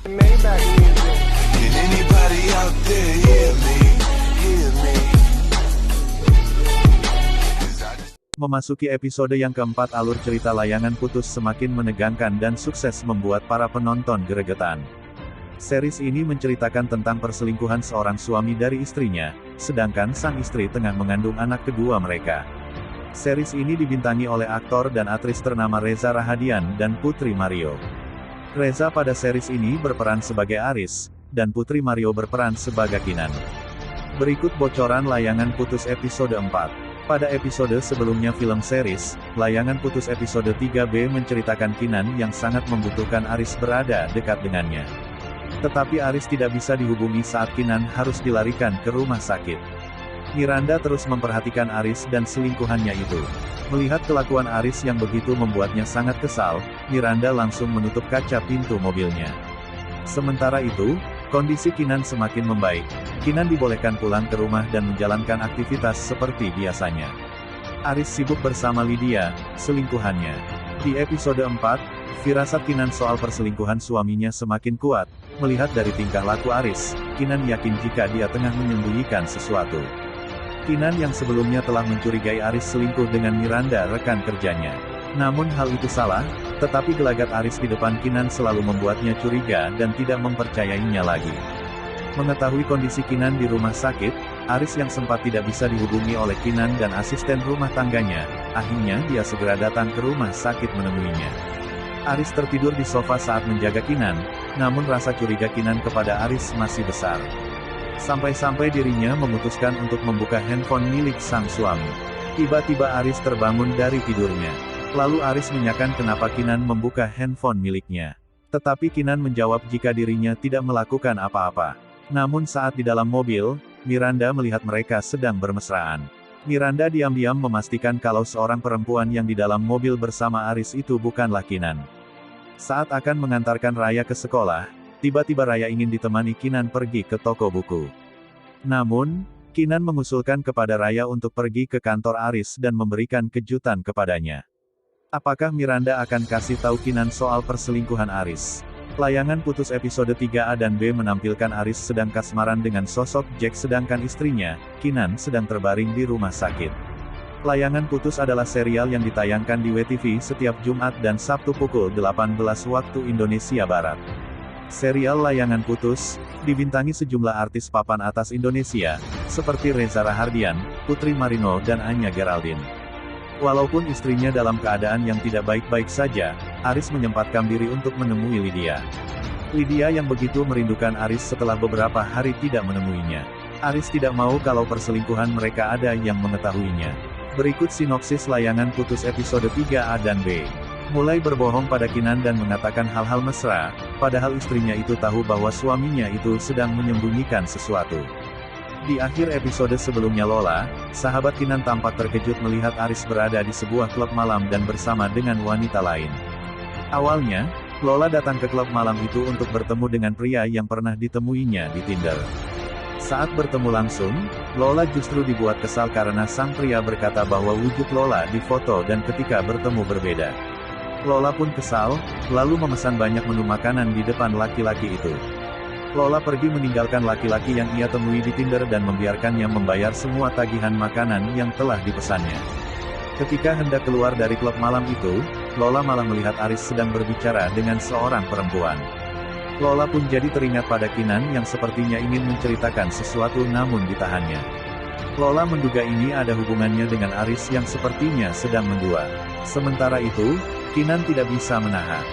Maybach music. Can anybody out there hear me? Hear me? Memasuki episode yang keempat, alur cerita layangan putus semakin menegangkan dan sukses membuat para penonton gregetan. Series ini menceritakan tentang perselingkuhan seorang suami dari istrinya, sedangkan sang istri tengah mengandung anak kedua mereka. Series ini dibintangi oleh aktor dan aktris ternama Reza Rahadian dan Putri Mario. Reza pada series ini berperan sebagai Aris, dan Putri Mario berperan sebagai Kinan. Berikut bocoran layangan putus episode 4. Pada episode sebelumnya film series, layangan putus episode 3B menceritakan Kinan yang sangat membutuhkan Aris berada dekat dengannya. Tetapi Aris tidak bisa dihubungi saat Kinan harus dilarikan ke rumah sakit. Miranda terus memperhatikan Aris dan selingkuhannya itu. Melihat kelakuan Aris yang begitu membuatnya sangat kesal, Miranda langsung menutup kaca pintu mobilnya. Sementara itu, kondisi Kinan semakin membaik. Kinan dibolehkan pulang ke rumah dan menjalankan aktivitas seperti biasanya. Aris sibuk bersama Lydia, selingkuhannya. Di episode 4, firasat Kinan soal perselingkuhan suaminya semakin kuat. Melihat dari tingkah laku Aris, Kinan yakin jika dia tengah menyembunyikan sesuatu. Kinan yang sebelumnya telah mencurigai Aris selingkuh dengan Miranda rekan kerjanya. Namun hal itu salah, tetapi gelagat Aris di depan Kinan selalu membuatnya curiga dan tidak mempercayainya lagi. Mengetahui kondisi Kinan di rumah sakit, Aris yang sempat tidak bisa dihubungi oleh Kinan dan asisten rumah tangganya, akhirnya dia segera datang ke rumah sakit menemuinya. Aris tertidur di sofa saat menjaga Kinan, namun rasa curiga Kinan kepada Aris masih besar. Sampai-sampai dirinya memutuskan untuk membuka handphone milik sang suami. Tiba-tiba Aris terbangun dari tidurnya. Lalu Aris menanyakan kenapa Kinan membuka handphone miliknya. Tetapi Kinan menjawab jika dirinya tidak melakukan apa-apa. Namun saat di dalam mobil, Miranda melihat mereka sedang bermesraan. Miranda diam-diam memastikan kalau seorang perempuan yang di dalam mobil bersama Aris itu bukanlah Kinan. Saat akan mengantarkan Raya ke sekolah, tiba-tiba Raya ingin ditemani Kinan pergi ke toko buku. Namun, Kinan mengusulkan kepada Raya untuk pergi ke kantor Aris dan memberikan kejutan kepadanya. Apakah Miranda akan kasih tahu Kinan soal perselingkuhan Aris? Layangan putus episode 3A dan B menampilkan Aris sedang kasmaran dengan sosok Jack sedangkan istrinya, Kinan sedang terbaring di rumah sakit. Layangan putus adalah serial yang ditayangkan di WTV setiap Jumat dan Sabtu pukul 18 waktu Indonesia Barat. Serial Layangan Putus dibintangi sejumlah artis papan atas Indonesia, seperti Reza Rahardian, Putri Marino dan Anya Geraldine. Walaupun istrinya dalam keadaan yang tidak baik-baik saja, Aris menyempatkan diri untuk menemui Lydia. Lydia yang begitu merindukan Aris setelah beberapa hari tidak menemuinya. Aris tidak mau kalau perselingkuhan mereka ada yang mengetahuinya. Berikut sinopsis Layangan Putus episode 3A dan B. Mulai berbohong pada Kinan dan mengatakan hal-hal mesra, padahal istrinya itu tahu bahwa suaminya itu sedang menyembunyikan sesuatu. Di akhir episode sebelumnya Lola, sahabat Kinan tampak terkejut melihat Aris berada di sebuah klub malam dan bersama dengan wanita lain. Awalnya, Lola datang ke klub malam itu untuk bertemu dengan pria yang pernah ditemuinya di Tinder. Saat bertemu langsung, Lola justru dibuat kesal karena sang pria berkata bahwa wujud Lola di foto dan ketika bertemu berbeda. Lola pun kesal, lalu memesan banyak menu makanan di depan laki-laki itu. Lola pergi meninggalkan laki-laki yang ia temui di Tinder dan membiarkannya membayar semua tagihan makanan yang telah dipesannya. Ketika hendak keluar dari klub malam itu, Lola malah melihat Aris sedang berbicara dengan seorang perempuan. Lola pun jadi teringat pada Kinan yang sepertinya ingin menceritakan sesuatu namun ditahannya. Lola menduga ini ada hubungannya dengan Aris yang sepertinya sedang mendua. Sementara itu, Kinan tidak bisa menahan